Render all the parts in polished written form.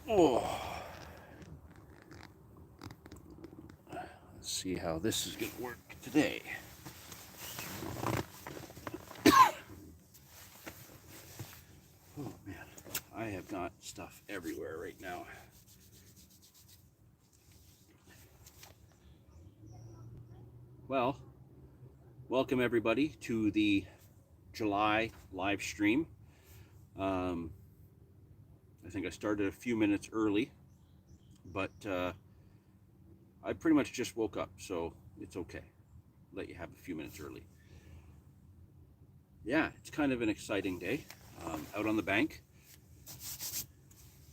Oh, let's see how this is going to work today. Oh man, I have got stuff everywhere right now. Well, welcome everybody to the July live stream. Um, I think I started a few minutes early, but I pretty much just woke up, so it's okay. Let you have a few minutes early. Yeah, it's kind of an exciting day out on the bank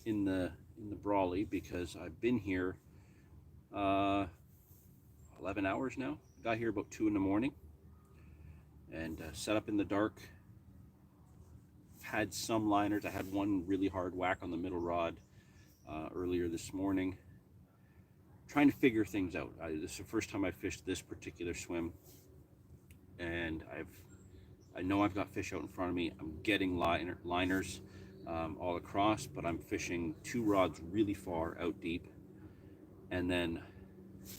in the Brawley because I've been here uh, 11 hours now. Got here about 2 in the morning and set up in the dark. Had some liners. I had one really hard whack on the middle rod earlier this morning. Trying to figure things out. This is the first time I fished this particular swim, and I know I've got fish out in front of me. I'm getting liners all across, but I'm fishing 2 rods really far out deep, and then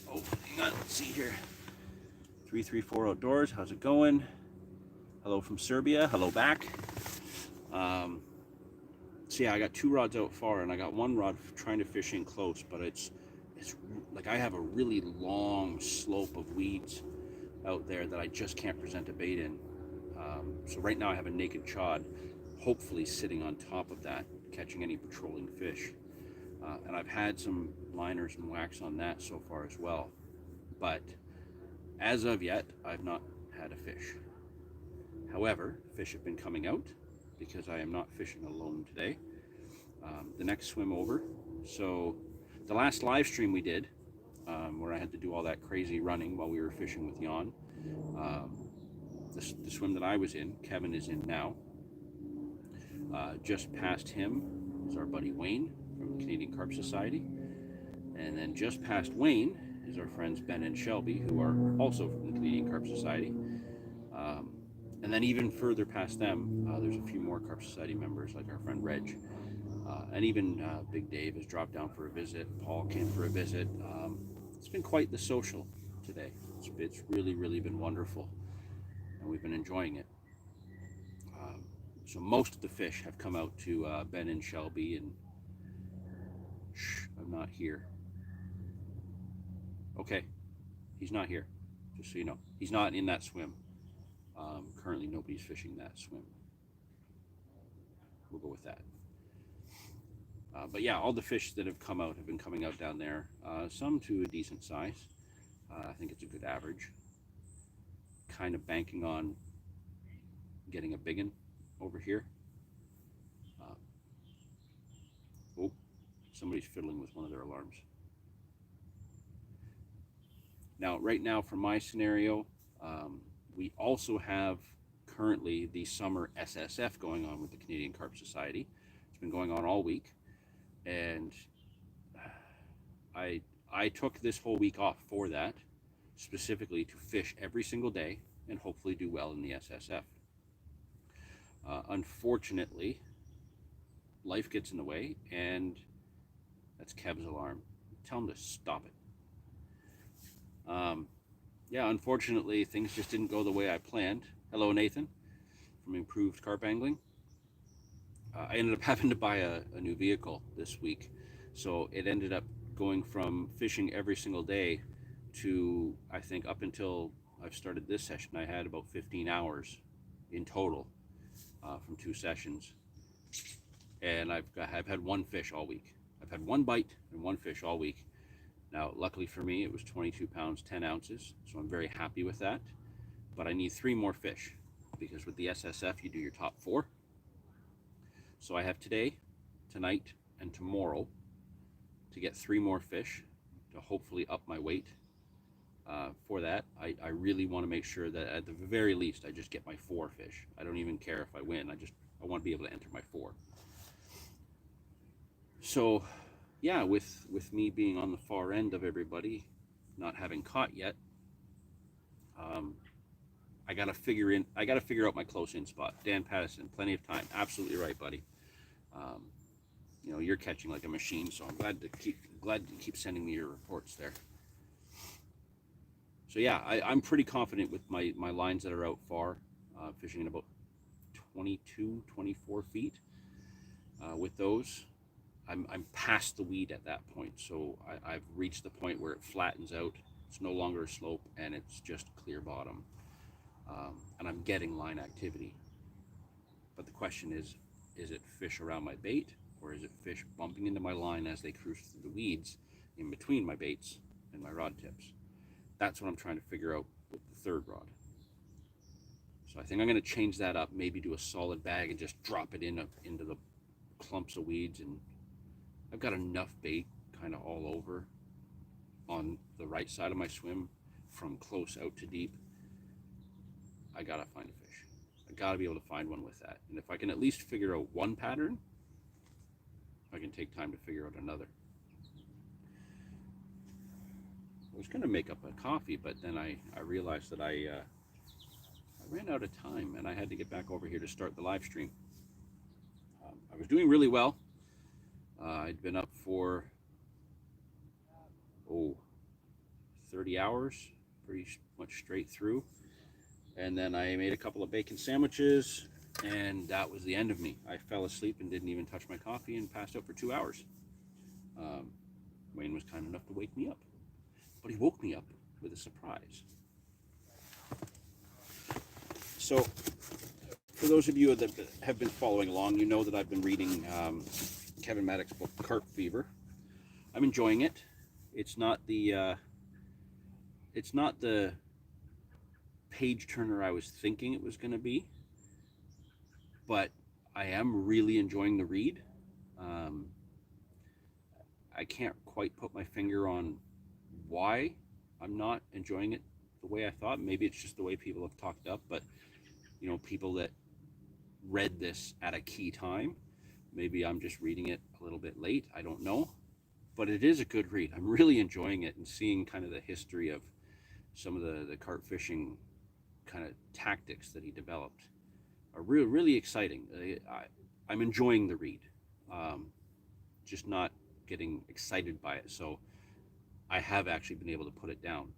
hang on, let's see here. 334 Outdoors, how's it going? Hello from Serbia. Hello back. So yeah, I got 2 rods out far, and I got 1 rod trying to fish in close, but it's like I have a really long slope of weeds out there that I just can't present a bait in. So right now I have a naked chod, hopefully sitting on top of that, catching any patrolling fish. And I've had some liners and whacks on that so far as well. But as of yet, I've not had a fish. However, fish have been coming out because I am not fishing alone today. The next swim over. So the last live stream we did, where I had to do all that crazy running while we were fishing with Jan, the swim that I was in, Kevin is in now. Just past him is our buddy Wayne from the Canadian Carp Society. And then just past Wayne is our friends Ben and Shelby, who are also from the Canadian Carp Society. And then even further past them, there's a few more Carp Society members, like our friend Reg. And even Big Dave has dropped down for a visit. Paul came for a visit. It's been quite the social today. It's really, really been wonderful. And we've been enjoying it. So most of the fish have come out to Ben and Shelby, and I'm not here. Okay, he's not here, just so you know. He's not in that swim. Currently, nobody's fishing that swim. We'll go with that. But yeah, all the fish that have come out have been coming out down there. Some to a decent size. I think it's a good average. Kind of banking on getting a big one over here. Oh, somebody's fiddling with one of their alarms. Now, right now, for my scenario, we also have currently the summer SSF going on with the Canadian Carp Society. It's been going on all week, and I took this whole week off for that, specifically to fish every single day and hopefully do well in the SSF. Unfortunately, life gets in the way, and that's Kev's alarm. Tell him to stop it. Yeah, unfortunately, things just didn't go the way I planned. Hello, Nathan, from Improved Carp Angling. I ended up having to buy a new vehicle this week, so it ended up going from fishing every single day to, I think, up until I've started this session, I had about 15 hours in total from 2 sessions, and I've had 1 fish all week. I've had 1 bite and 1 fish all week. Now, luckily for me, it was 22 pounds, 10 ounces, so I'm very happy with that. But I need 3 more fish, because with the SSF, you do your top 4. So I have today, tonight, and tomorrow to get 3 more fish to hopefully up my weight. For that, I really want to make sure that at the very least, I just get my 4 fish. I don't even care if I win. I want to be able to enter my 4. So yeah, with me being on the far end of everybody, not having caught yet, I gotta figure out my close in spot. Dan Pattison, plenty of time. Absolutely right, buddy. you're catching like a machine, so I'm glad you keep sending me your reports there. So yeah, I'm pretty confident with my lines that are out far, fishing in about 22, 24 feet. With those, I'm past the weed at that point, so I've reached the point where it flattens out. It's no longer a slope, and it's just clear bottom, and I'm getting line activity. But the question is it fish around my bait, or is it fish bumping into my line as they cruise through the weeds in between my baits and my rod tips? That's what I'm trying to figure out with the third rod. So I think I'm going to change that up, maybe do a solid bag and just drop it into the clumps of weeds. And I've got enough bait kind of all over on the right side of my swim from close out to deep. I got to find a fish. I got to be able to find one with that. And if I can at least figure out one pattern, I can take time to figure out another. I was going to make up a coffee, but then I realized that I ran out of time and I had to get back over here to start the live stream. I was doing really well. I'd been up for 30 hours, pretty much straight through. And then I made a couple of bacon sandwiches, and that was the end of me. I fell asleep and didn't even touch my coffee and passed out for 2 hours. Wayne was kind enough to wake me up, but he woke me up with a surprise. So for those of you that have been following along, you know that I've been reading Kevin Maddox's book, Carp Fever. I'm enjoying it. It's not the page turner I was thinking it was going to be, but I am really enjoying the read. I can't quite put my finger on why I'm not enjoying it the way I thought. Maybe it's just the way people have talked up, but people that read this at a key time, maybe I'm just reading it a little bit late, I don't know, but it is a good read. I'm really enjoying it, and seeing kind of the history of some of the carp fishing kind of tactics that he developed are really exciting. I'm enjoying the read, just not getting excited by it. So I have actually been able to put it down.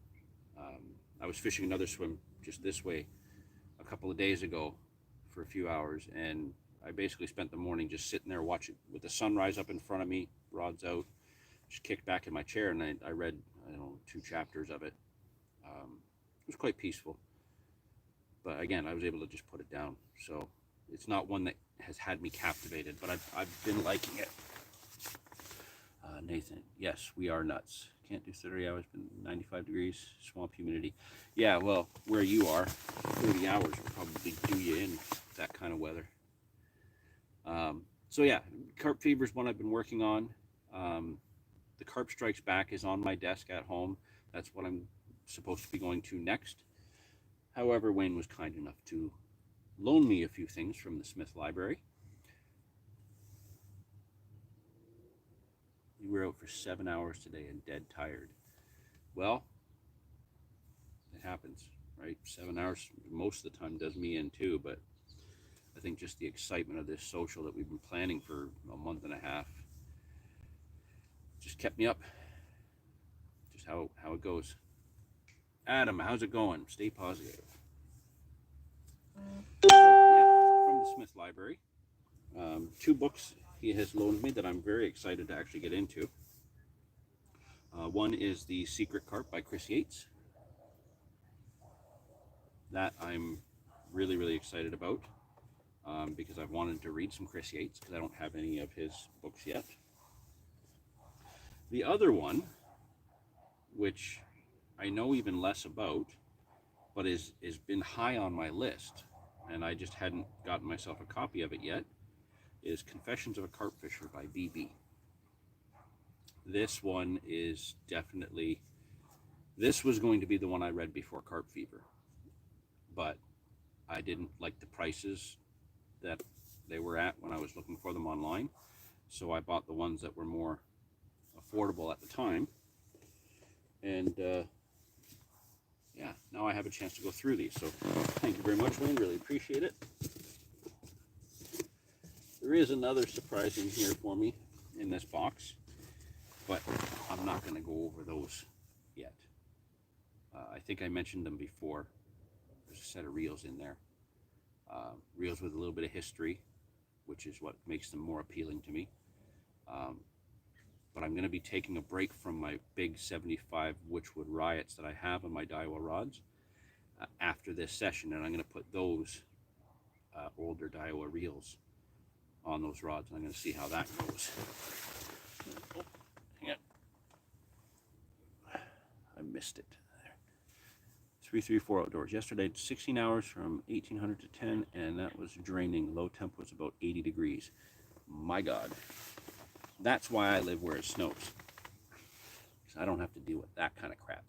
I was fishing another swim just this way a couple of days ago for a few hours, and I basically spent the morning just sitting there watching with the sunrise up in front of me, rods out, just kicked back in my chair, and I read 2 chapters of it. It was quite peaceful, but again, I was able to just put it down. So it's not one that has had me captivated, but I've been liking it. Nathan, yes, we are nuts. Can't do 30 hours, been 95 degrees, swamp humidity. Yeah, well, where you are, 30 hours will probably do you in that kind of weather. So yeah, Carp Fever is one I've been working on. The Carp Strikes Back is on my desk at home. That's what I'm supposed to be going to next. However, Wayne was kind enough to loan me a few things from the Smith Library. You were out for 7 hours today and dead tired. Well, it happens, right? 7 hours most of the time does me in too, but I think just the excitement of this social that we've been planning for a month and a half just kept me up. Just how it goes. Adam, how's it going? Stay positive. So, yeah, from the Smith Library. 2 books he has loaned me that I'm very excited to actually get into. One is The Secret Carp by Chris Yates. That I'm really excited about, because I've wanted to read some Chris Yates because I don't have any of his books yet. The other one, which I know even less about, but is been high on my list, and I just hadn't gotten myself a copy of it yet, is Confessions of a Carp Fisher by BB. This one is definitely, this was going to be the one I read before Carp Fever, but I didn't like the prices that they were at when I was looking for them online, so I bought the ones that were more affordable at the time, and yeah, now I have a chance to go through these. So thank you very much, Wayne, really appreciate it. There is another surprise in here for me. in this box, but I'm not going to go over those yet. I think I mentioned them before. There's a set of reels in there. Reels with a little bit of history, which is what makes them more appealing to me. But I'm going to be taking a break from my big 75 Witchwood Riots that I have on my Daiwa rods after this session, and I'm going to put those older Daiwa reels on those rods, and I'm going to see how that goes. Oh, hang on. I missed it. 334 outdoors. Yesterday, 16 hours from 1800 to 10, and that was draining. Low temp was about 80 degrees. My God. That's why I live where it snows. Because I don't have to deal with that kind of crap.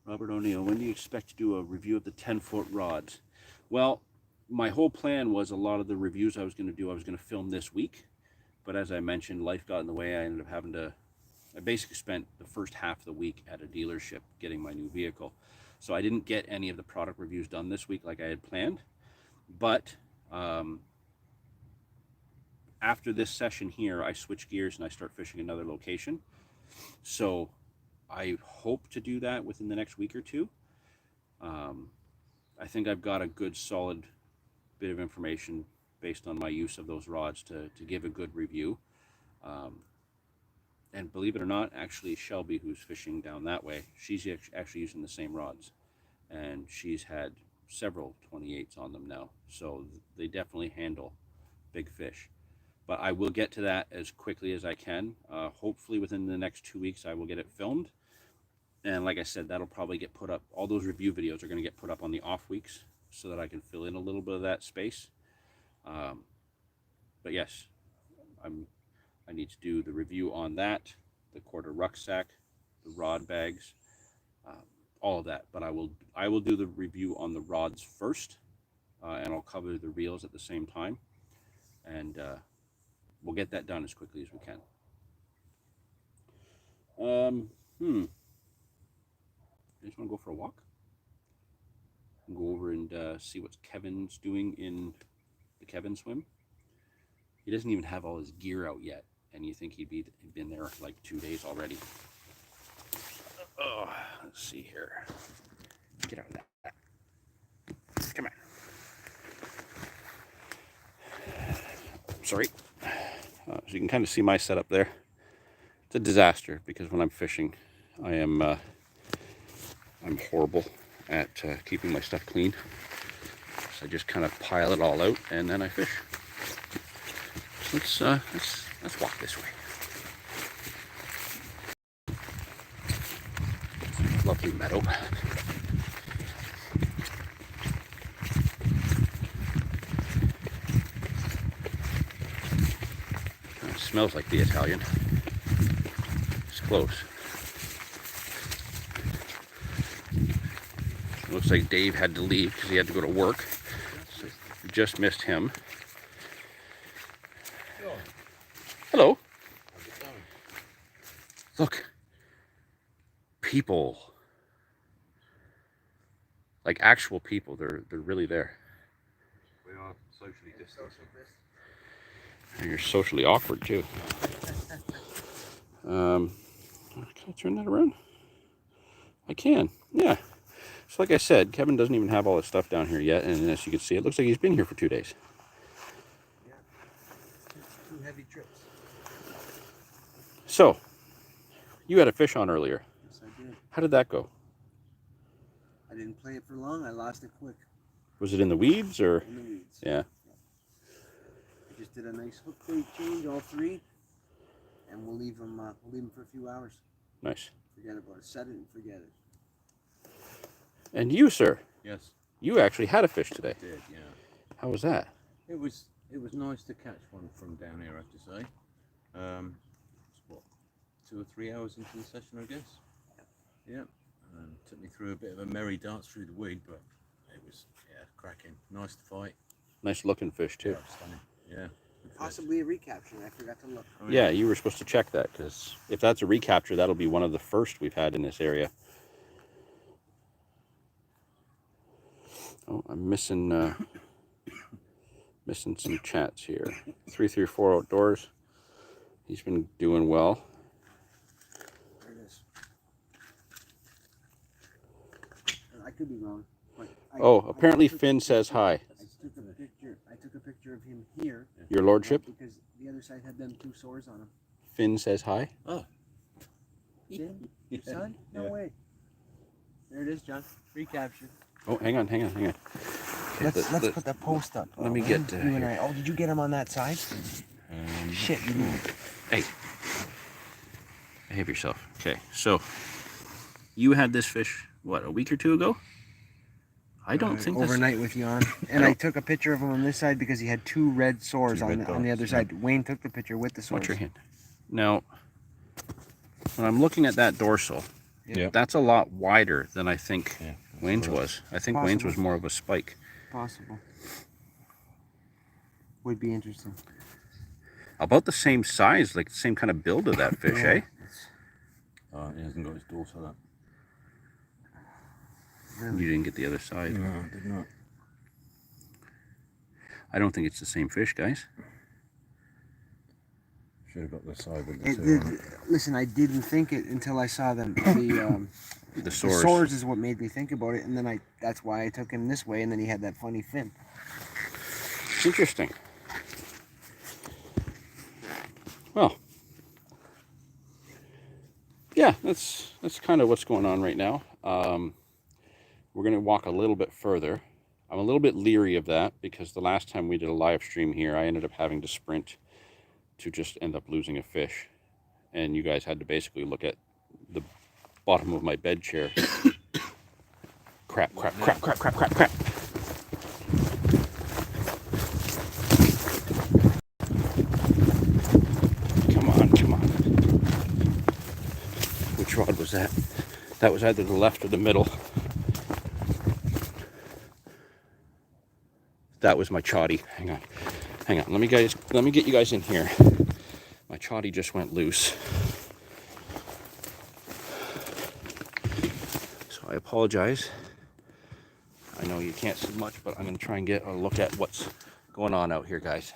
Robert O'Neill, when do you expect to do a review of the 10-foot rods? Well, my whole plan was a lot of the reviews I was going to film this week. But as I mentioned, life got in the way. I ended up having to, I basically spent the first half of the week at a dealership getting my new vehicle. So I didn't get any of the product reviews done this week like I had planned. But after this session here, I switch gears and I start fishing another location. So I hope to do that within the next week or two. I think I've got a good solid bit of information based on my use of those rods to give a good review. And believe it or not, actually Shelby, who's fishing down that way, she's actually using the same rods, and she's had several 28s on them now, so they definitely handle big fish. But I will get to that as quickly as I can. Hopefully within the next 2 weeks I will get it filmed, and like I said, that'll probably get put up. All those review videos are going to get put up on the off weeks so that I can fill in a little bit of that space. But yes, I need to do the review on that, the quarter rucksack, the rod bags, all of that. But I will do the review on the rods first, and I'll cover the reels at the same time, and we'll get that done as quickly as we can. You just want to go for a walk? Go over and see what Kevin's doing in the Kevin swim. He doesn't even have all his gear out yet, and you think he'd been there like 2 days already. Oh, let's see here. Get out of that. Come on. Sorry. So you can kind of see my setup there. It's a disaster because when I'm fishing, I'm horrible at keeping my stuff clean. So I just kind of pile it all out and then I fish. So let's walk this way. Lovely meadow. Kind of smells like the Italian. It's close. It looks like Dave had to leave because he had to go to work. So we just missed him. Hello. How's it going? Look. People. Like actual people. They're really there. We are socially distanced. And you're socially awkward too. Can I turn that around? I can. Yeah. So like I said, Kevin doesn't even have all his stuff down here yet, and as you can see, it looks like he's been here for 2 days. Yeah. 2 heavy trips. So, you had a fish on earlier. Yes, I did. How did that go? I didn't play it for long. I lost it quick. Was it in the weeds or? In the weeds. Yeah. I just did a nice hook bait change, all 3, and we'll leave them for a few hours. Nice. Forget about it. Set it and forget it. And you, sir? Yes, You actually had a fish today. I did, yeah. How was that? It was nice to catch one from down here, I have to say. It's what, 2 or 3 hours into the session, I guess. Yeah. Took me through a bit of a merry dance through the weed, but it was, yeah, cracking. Nice to fight. Nice looking fish too. Yeah, stunning. Yeah. good fish. Possibly a recapture. I forgot to look. Oh, Yeah, you were supposed to check that, because if that's a recapture, that'll be one of the first we've had in this area. Oh, I'm missing Missing some chats here. 334 Outdoors. He's been doing well. There it is. I could be wrong. But Apparently Finn says hi. I took a picture of him here. Your lordship? Because the other side had them 2 sores on him. Finn says hi. Oh. Finn? Your son? No way. There it is, John. Free capture. Oh, hang on. Okay, Let's put the post up. Let me get you and I. Oh, did you get him on that side? Shit, you didn't. Hey, behave yourself. Okay, so you had this fish, what, a week or 2 ago? I don't think that's... Overnight with you on. And I took a picture of him on this side because he had 2 red sores on the other side. Wayne took the picture with the sores. Watch your hand. Now, when I'm looking at that dorsal, that's a lot wider than I think Wayne's was. I think Wayne's was more of a spike. Possible. Would be interesting. About the same size, like the same kind of build of that fish, eh? He hasn't got his dorsal up. Really? You didn't get the other side. No, I did not. I don't think it's the same fish, guys. Should have got the side with the 2 on it. Listen, I didn't think it until I saw them. The sores. The sores is what made me think about it, and then that's why I took him this way, and then he had that funny fin. Interesting. Well, yeah, that's kind of what's going on right now. We're going to walk a little bit further. I'm a little bit leery of that because the last time we did a live stream here, I ended up having to sprint to just end up losing a fish. And you guys had to basically look at the bottom of my bed chair. Crap. Come on. Which rod was that? That was either the left or the middle. That was my choddy. Hang on. Let me get you guys in here. My choddy just went loose. So I apologize. I know you can't see much, but I'm going to try and get a look at what's going on out here, guys.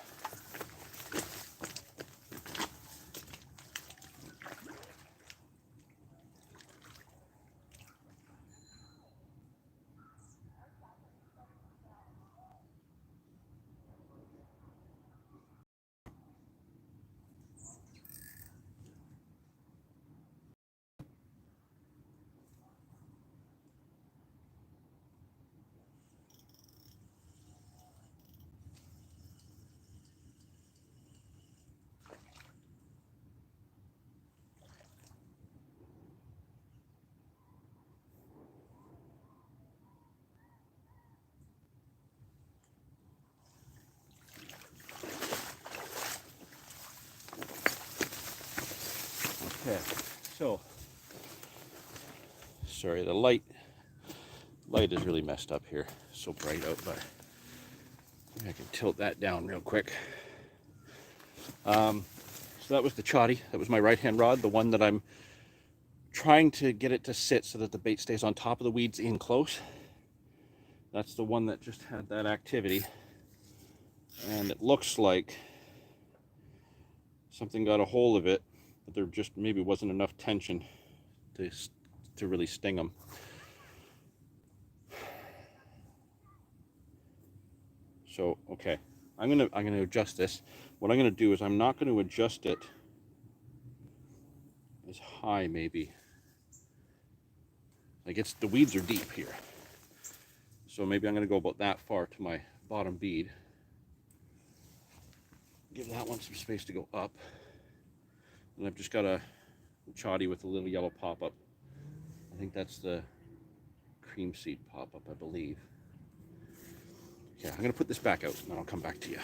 Okay, so sorry, the light is really messed up here. So bright out, but maybe I can tilt that down real quick. So that was the choddy. That was my right-hand rod, the one that I'm trying to get it to sit so that the bait stays on top of the weeds in close. That's the one that just had that activity, and it looks like something got a hold of it, but there just maybe wasn't enough tension to really sting them. So okay, I'm gonna adjust this. What I'm gonna do is I'm not gonna adjust it as high, maybe. Like the weeds are deep here, so maybe I'm gonna go about that far to my bottom bead. Give that one some space to go up. And I've just got a choddy with a little yellow pop-up. I think that's the cream seed pop-up, I believe. Okay, I'm gonna put this back out and then I'll come back to you.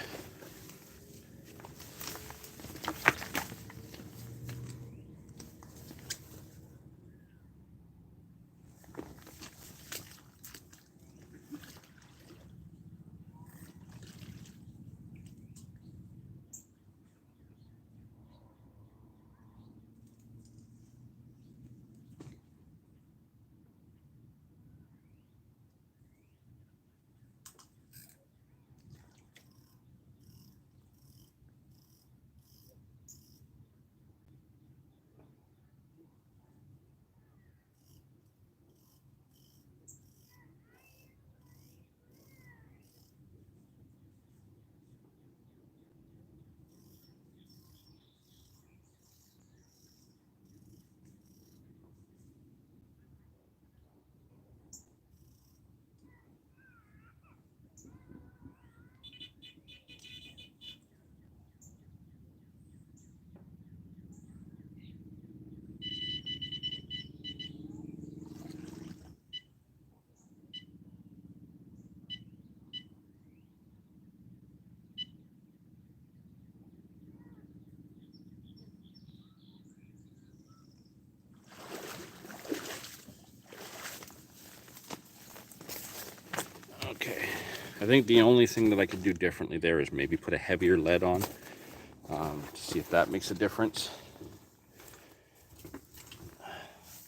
I think the only thing that I could do differently there is maybe put a heavier lead on to see if that makes a difference.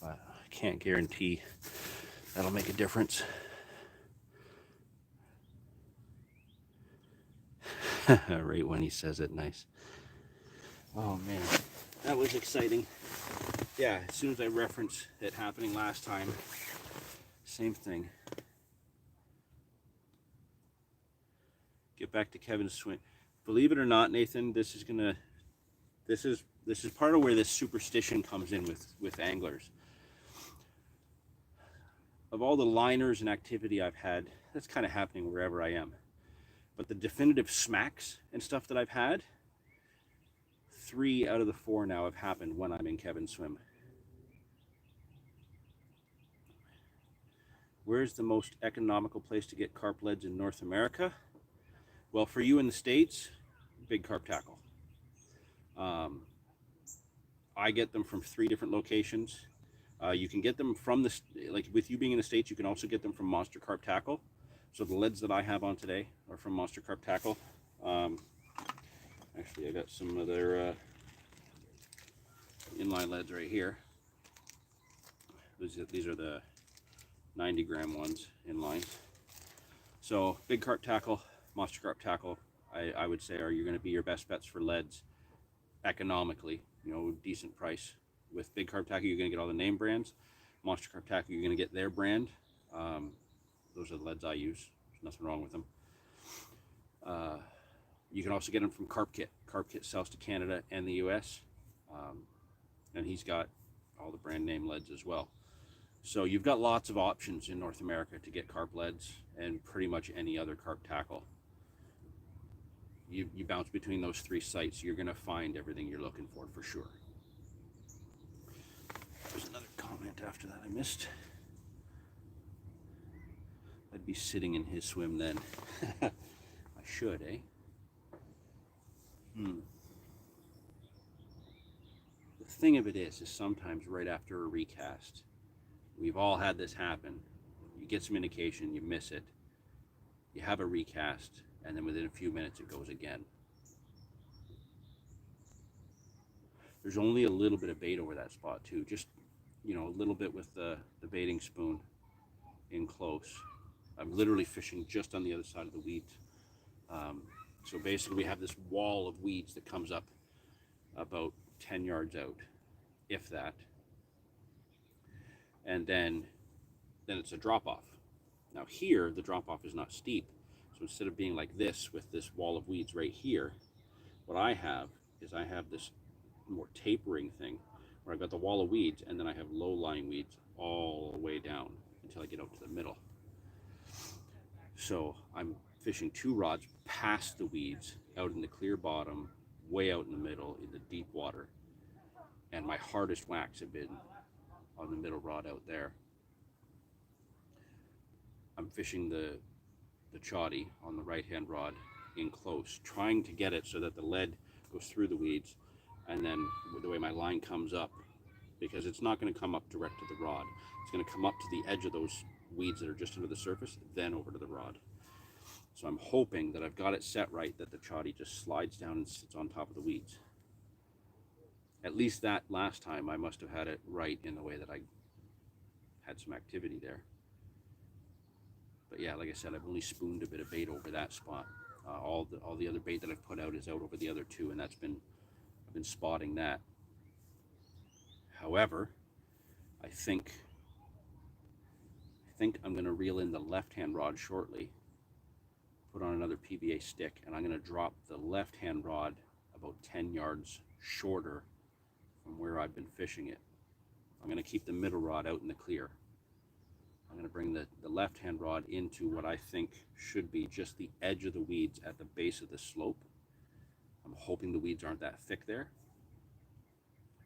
But I can't guarantee that'll make a difference. Right when he says it, nice. Oh man, that was exciting. Yeah, as soon as I referenced it happening last time, same thing. Get back to Kevin's swing. Believe it or not, Nathan, this is part of where this superstition comes in with anglers. Of all the liners and activity I've had, that's kind of happening wherever I am. But the definitive smacks and stuff that I've had, 3 out of the 4 now have happened when I'm in Kevin's swim. Where's the most economical place to get carp leads in North America? Well, for you in the States, big carp tackle. I get them from 3 different locations. You can get them from like with you being in the States, you can also get them from Monster Carp Tackle. So the leads that I have on today are from Monster Carp Tackle. Actually, I got some of their inline leads right here. These are the 90-gram ones inline. So big carp tackle, Monster Carp Tackle, I would say are going to be your best bets for leads economically. You know, decent price. With big carp tackle, you're going to get all the name brands. Monster Carp Tackle, you're going to get their brand. Those are the leads I use. There's nothing wrong with them. You can also get them from Carp Kit. Carp Kit sells to Canada and the US. And he's got all the brand name leads as well. So you've got lots of options in North America to get carp leads and pretty much any other carp tackle. You bounce between those 3 sites, you're going to find everything you're looking for sure. There's another comment after that I missed. I'd be sitting in his swim then. I should, eh? The thing of it is sometimes right after a recast, we've all had this happen. You get some indication, you miss it, you have a recast, and then within a few minutes it goes again. There's only a little bit of bait over that spot too, just, you know, a little bit with the baiting spoon in close. I'm literally fishing just on the other side of the weeds. So basically we have this wall of weeds that comes up about 10 yards out, if that. And then it's a drop off. Now here, the drop off is not steep. So instead of being like this with this wall of weeds right here, what I have is I have this more tapering thing where I've got the wall of weeds and then I have low-lying weeds all the way down until I get out to the middle. So I'm fishing 2 rods past the weeds, out in the clear bottom, way out in the middle, in the deep water. And my hardest whacks have been on the middle rod out there. I'm fishing the choddy on the right-hand rod in close, trying to get it so that the lead goes through the weeds, and then the way my line comes up, because it's not going to come up direct to the rod. It's going to come up to the edge of those weeds that are just under the surface, then over to the rod. So I'm hoping that I've got it set right, that the choddy just slides down and sits on top of the weeds. At least that last time I must have had it right in the way that I had some activity there. But yeah, like I said, I've only spooned a bit of bait over that spot. All the other bait that I've put out is out over the other 2, and I've been spotting that. However, I think I'm going to reel in the left-hand rod shortly, put on another PVA stick, and I'm going to drop the left-hand rod about 10 yards shorter from where I've been fishing it. I'm going to keep the middle rod out in the clear. I'm going to bring the left-hand rod into what I think should be just the edge of the weeds at the base of the slope. I'm hoping the weeds aren't that thick there.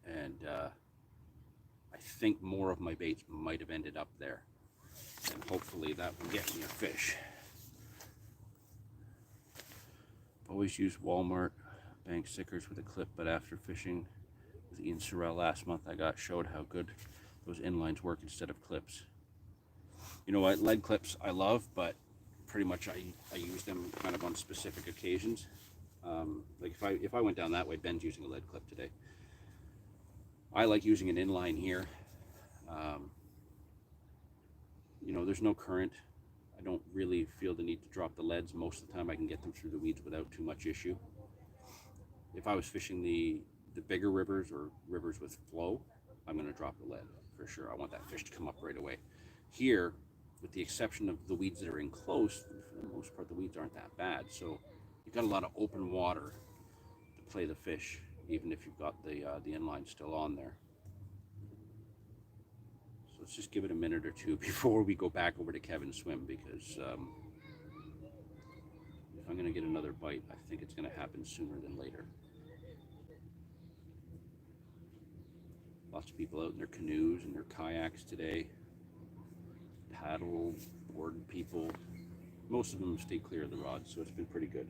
And I think more of my baits might have ended up there. And hopefully that will get me a fish. Always use Walmart bank stickers with a clip, but after fishing with Ian Sorrell last month, I got showed how good those inlines work instead of clips. You know what, lead clips I love, but pretty much I use them kind of on specific occasions. Like if I went down that way, Ben's using a lead clip today. I like using an inline here. You know, there's no current. I don't really feel the need to drop the leads. Most of the time I can get them through the weeds without too much issue. If I was fishing the bigger rivers or rivers with flow, I'm going to drop the lead for sure. I want that fish to come up right away. Here, with the exception of the weeds that are in close, for the most part the weeds aren't that bad. So you've got a lot of open water to play the fish, even if you've got the inline still on there. So let's just give it a minute or two before we go back over to Kevin's swim, because if I'm going to get another bite, I think it's going to happen sooner than later. Lots of people out in their canoes and their kayaks today. Paddle board people. Most of them stay clear of the rods, so it's been pretty good.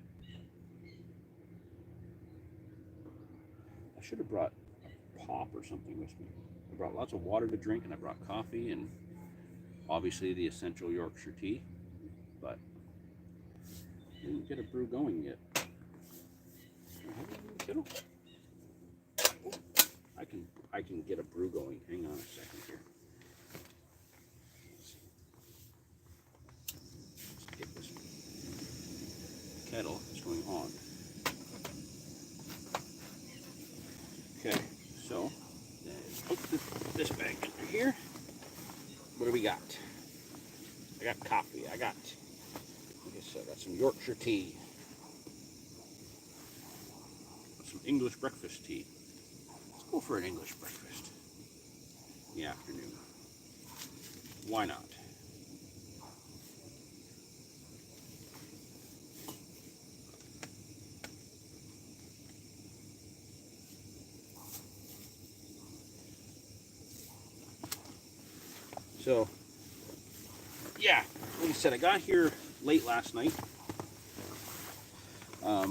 I should have brought a pop or something with me. I brought lots of water to drink, and I brought coffee, and obviously the essential Yorkshire tea, but I didn't get a brew going yet. Can I have a Kittle? Oh, I can get a brew going. Hang on a second here. Let's get this kettle is going on. Okay, so put this bag under here. What do we got? I got coffee. I got some Yorkshire tea. Some English breakfast tea. Let's go for an English breakfast in the afternoon. Why not? So, yeah, like I said, I got here late last night.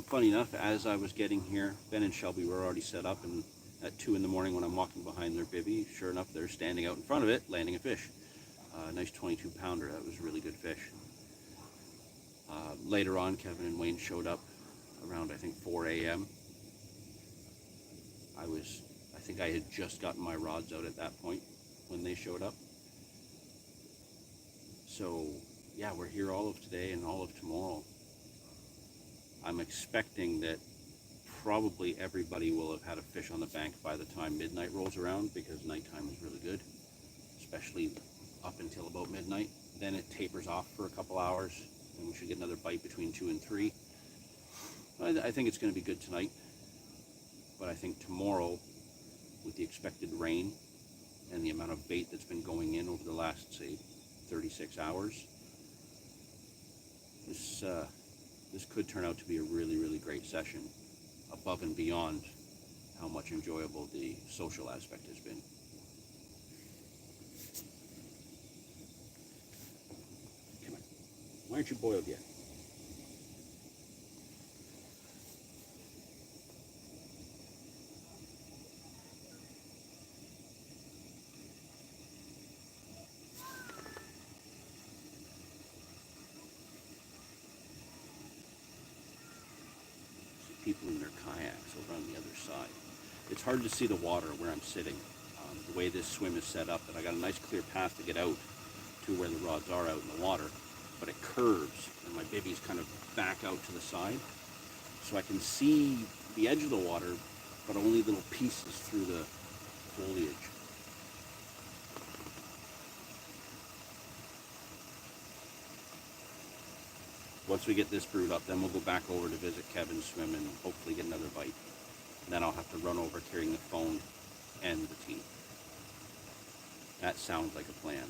Funny enough, as I was getting here, Ben and Shelby were already set up, and at 2 in the morning when I'm walking behind their bivvy, sure enough, they're standing out in front of it, landing a fish. Nice 22 pounder, that was a really good fish. Later on, Kevin and Wayne showed up around, I think, 4 a.m. I think I had just gotten my rods out at that point when they showed up. So, yeah, we're here all of today and all of tomorrow. I'm expecting that probably everybody will have had a fish on the bank by the time midnight rolls around, because nighttime is really good, especially up until about midnight. Then it tapers off for a couple hours, and we should get another bite between 2 and 3. I think it's going to be good tonight, but I think tomorrow, with the expected rain and the amount of bait that's been going in over the last, say, 36 hours, this could turn out to be a really, really great session, above and beyond how much enjoyable the social aspect has been. Come on. Why aren't you boiled yet? People in their kayaks over on the other side. It's hard to see the water where I'm sitting. The way this swim is set up, that I got a nice clear path to get out to where the rods are out in the water, but it curves, and my bivvy's kind of back out to the side, so I can see the edge of the water, but only little pieces through the foliage. Once we get this brewed up, then we'll go back over to visit Kevin's swim and hopefully get another bite. And then I'll have to run over carrying the phone and the tea. That sounds like a plan.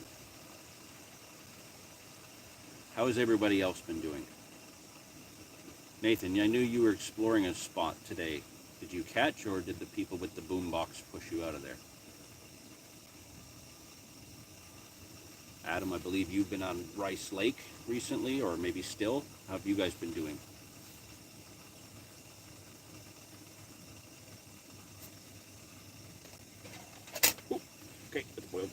How has everybody else been doing? Nathan, I knew you were exploring a spot today. Did you catch, or did the people with the boombox push you out of there? Adam, I believe you've been on Rice Lake recently, or maybe still. How have you guys been doing? Ooh, okay, it's boiled.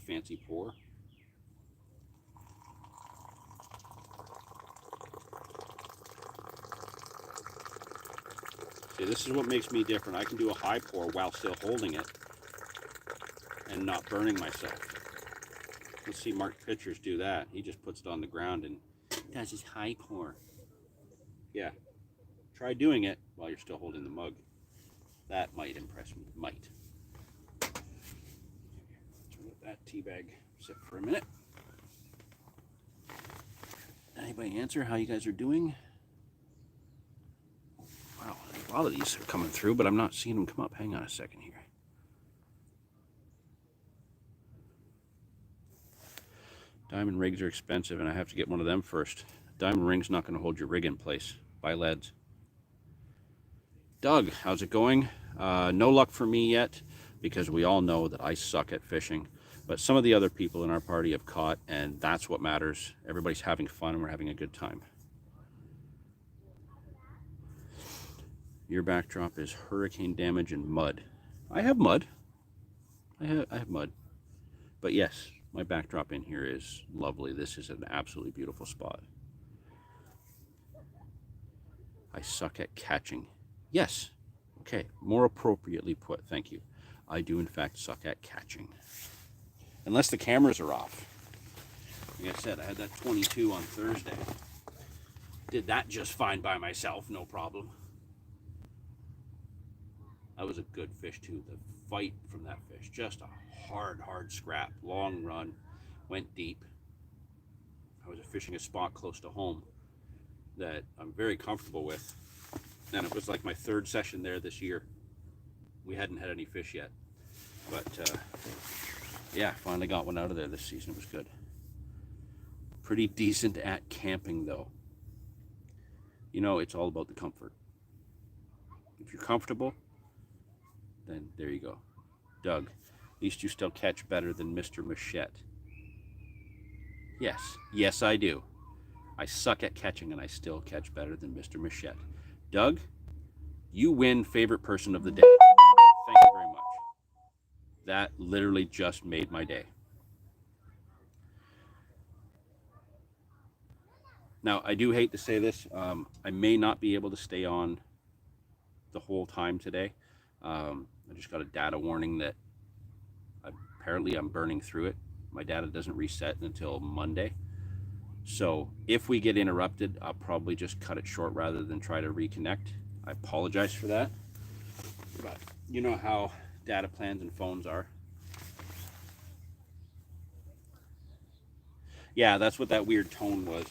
fancy pour. See, this is what makes me different. I can do a high pour while still holding it and not burning myself. Let's see Mark Pitchers do that. He just puts it on the ground and does his high pour. Yeah, try doing it while you're still holding the mug. That might impress me, might. Let's let that tea bag sit for a minute. Anybody answer how you guys are doing? Wow, a lot of these are coming through, but I'm not seeing them come up. Hang on a second here. Diamond rigs are expensive, and I have to get one of them first. Diamond ring's not going to hold your rig in place. Bye, lads. Doug, how's it going? No luck for me yet, because we all know that I suck at fishing. But some of the other people in our party have caught, and that's what matters. Everybody's having fun, and we're having a good time. Your backdrop is hurricane damage and mud. I have mud. I have mud. But yes, my backdrop in here is lovely. This is an absolutely beautiful spot. I suck at catching. Yes. Okay, more appropriately put, thank you. I do in fact suck at catching. Unless the cameras are off. Like I said, I had that 22 on Thursday. Did that just fine by myself, no problem. That was a good fish too. The fight from that fish, just a hard scrap, long run, went deep. I was fishing a spot close to home that I'm very comfortable with, and it was like my third session there this year. We hadn't had any fish yet, but yeah, finally got one out of there this season. It was good. Pretty decent at camping though. You know, it's all about the comfort. If you're comfortable, then there you go. Doug, at least you still catch better than Mr. Machette. Yes I do. I suck at catching and I still catch better than Mr. Machette. Doug, you win favorite person of the day. Thank you very much. That literally just made my day. Now, I do hate to say this. I may not be able to stay on the whole time today. I just got a data warning that apparently I'm burning through it. My data doesn't reset until Monday. So if we get interrupted, I'll probably just cut it short rather than try to reconnect. I apologize for that. But you know how data plans and phones are. Yeah, that's what that weird tone was.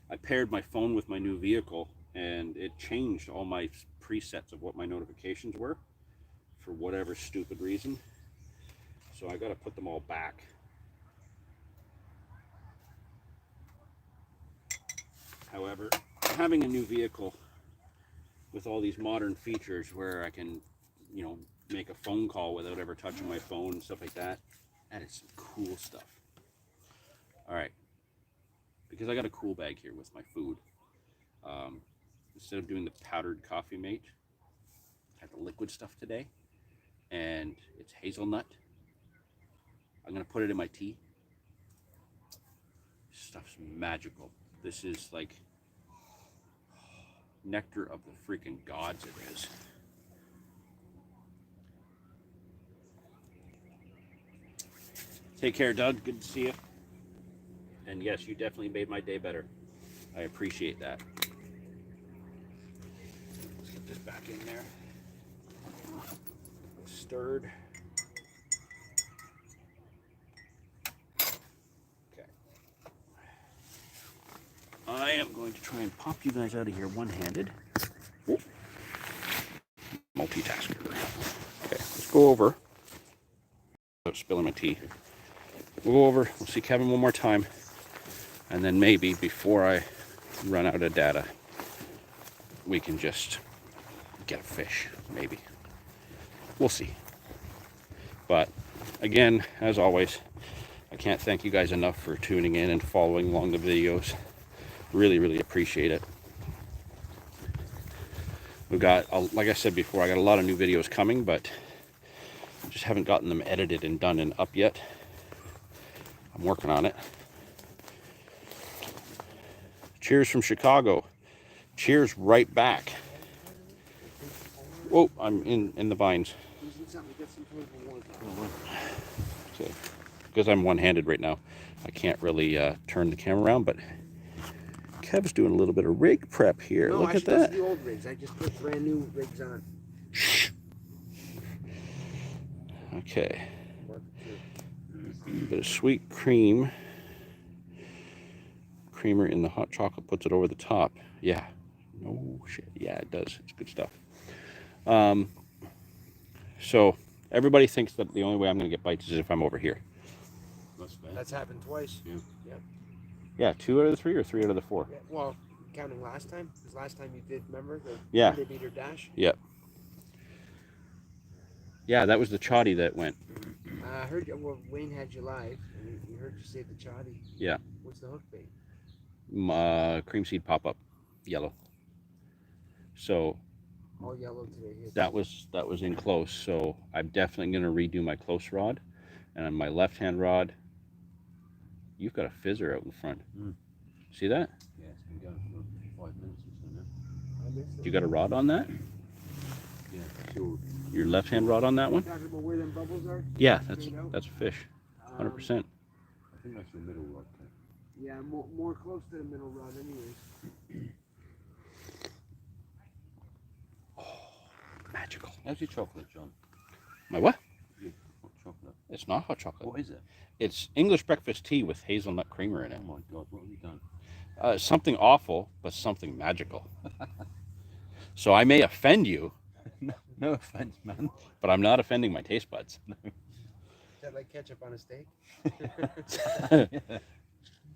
I paired my phone with my new vehicle and it changed all my presets of what my notifications were for whatever stupid reason. So I got to put them all back. However, having a new vehicle with all these modern features where I can, you know, make a phone call without ever touching my phone and stuff like that, that is some cool stuff. All right, because I got a cool bag here with my food. Instead of doing the powdered coffee mate, I had the liquid stuff today, and it's hazelnut. I'm gonna put it in my tea. This stuff's magical. This is like nectar of the freaking gods, it is. Take care, Doug. Good to see you. And yes, you definitely made my day better. I appreciate that. Let's get this back in there. Stirred. Okay. I am going to try and pop you guys out of here one-handed. Multitasker. Okay, let's go over. Oh, spilling my tea. We'll go over. We'll see Kevin one more time. And then maybe before I run out of data, we can just get a fish, maybe. We'll see. But again, as always, I can't thank you guys enough for tuning in and following along the videos. Really appreciate it. We've got, like I said before, I got a lot of new videos coming, but just haven't gotten them edited and done and up yet. I'm working on it. Cheers from Chicago. Cheers right back. Whoa, I'm in the vines. Okay. Because I'm one-handed right now, I can't really turn the camera around, but Kev's doing a little bit of rig prep here. No, Look at actually, those that. are the old rigs. I just put brand new rigs on. Okay. Bit of sweet cream. Creamer in the hot chocolate puts it over the top. Yeah. No shit. Yeah, it does. It's good stuff. So everybody thinks that the only way I'm going to get bites is if I'm over here. That's happened twice. Yeah. Yep. Yeah, 2 out of the 3 or 3 out of the 4? Yeah, well, counting last time, because last time you did, remember? The Yeah. 100-meter dash? Yep. Yeah, that was the chatty that went. I heard you, well, Wayne had you live, and we heard you say the chatty. Yeah. What's the hook bait? Cream seed pop-up, yellow. So All yellow today. Yes. that was in close. So I'm definitely going to redo my close rod, and on my left-hand rod, you've got a fizzer out in front. See that? Yeah, it's been going for 5 minutes or so now. I missed it. You got a rod on that? Yeah, sure. Your left-hand rod on that one? Talking about where them bubbles are? Yeah, Straight out? that's a fish, 100%. I think that's your middle rod. Yeah, more close to the middle rod, anyways. Magical. How's your chocolate, John? My what? Your hot chocolate. It's not hot chocolate. What is it? It's English breakfast tea with hazelnut creamer in it. Oh my God, what have you done? Something awful, but something magical. So I may offend you, No offense, man. but I'm not offending my taste buds. Is that like ketchup on a steak?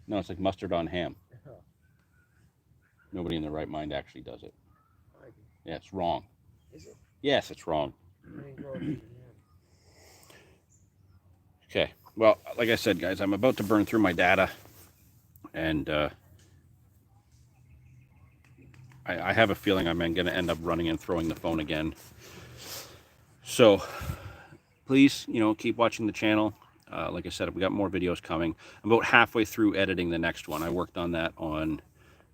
No, it's like mustard on ham. Nobody in their right mind actually does it. I do. Yeah, it's wrong. Is it? Yes, it's wrong. I didn't grow up eating ham. Okay. Well, like I said, guys, I'm about to burn through my data, and I have a feeling I'm going to end up running and throwing the phone again. So please, keep watching the channel. Like I said, we got more videos coming. I'm about halfway through editing the next one. I worked on that on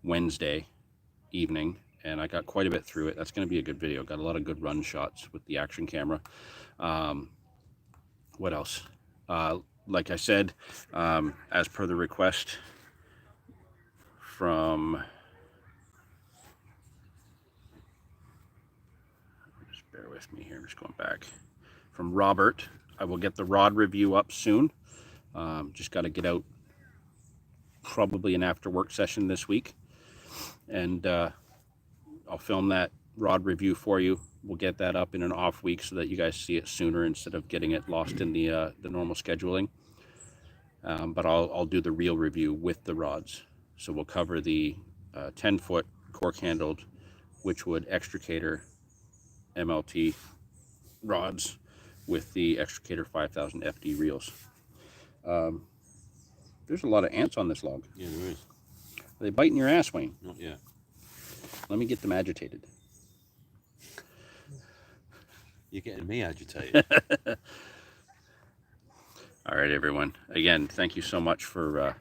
Wednesday evening, and I got quite a bit through it. That's going to be a good video. Got a lot of good run shots with the action camera. What else? Like I said, as per the request from, just bear with me here, I'm just going back, from Robert, I will get the rod review up soon. Just got to get out probably an after work session this week, and I'll film that rod review for you. We'll get that up in an off week so that you guys see it sooner instead of getting it lost in the normal scheduling. But I'll do the real review with the rods. So we'll cover the 10-foot cork handled Witchwood extricator MLT rods with the extricator 5000 FD reels. There's a lot of ants on this log. Yeah, there is. Are they biting your ass, Wayne? Not yet. Let me get them agitated. You're getting me agitated. All right, everyone. Again, thank you so much for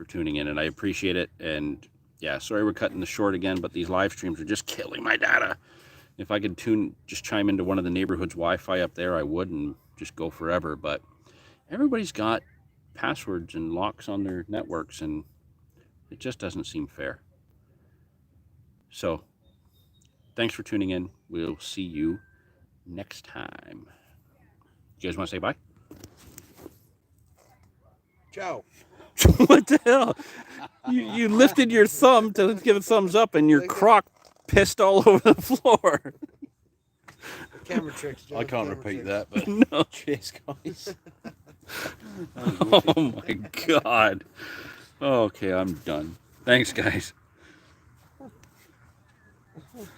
tuning in, and I appreciate it. And yeah, sorry we're cutting this short again, but these live streams are just killing my data. If I could just chime into one of the neighborhood's Wi-Fi up there, I would, and just go forever. But everybody's got passwords and locks on their networks, and it just doesn't seem fair. So thanks for tuning in. We'll see you next time. You guys want to say bye? Ciao. What the hell? You lifted your thumb to give a thumbs up, and your crock pissed all over the floor. Camera tricks, Joe. I can't Camera repeat tricks. that, but No. cheers, guys. Oh my God. Okay, I'm done. Thanks, guys.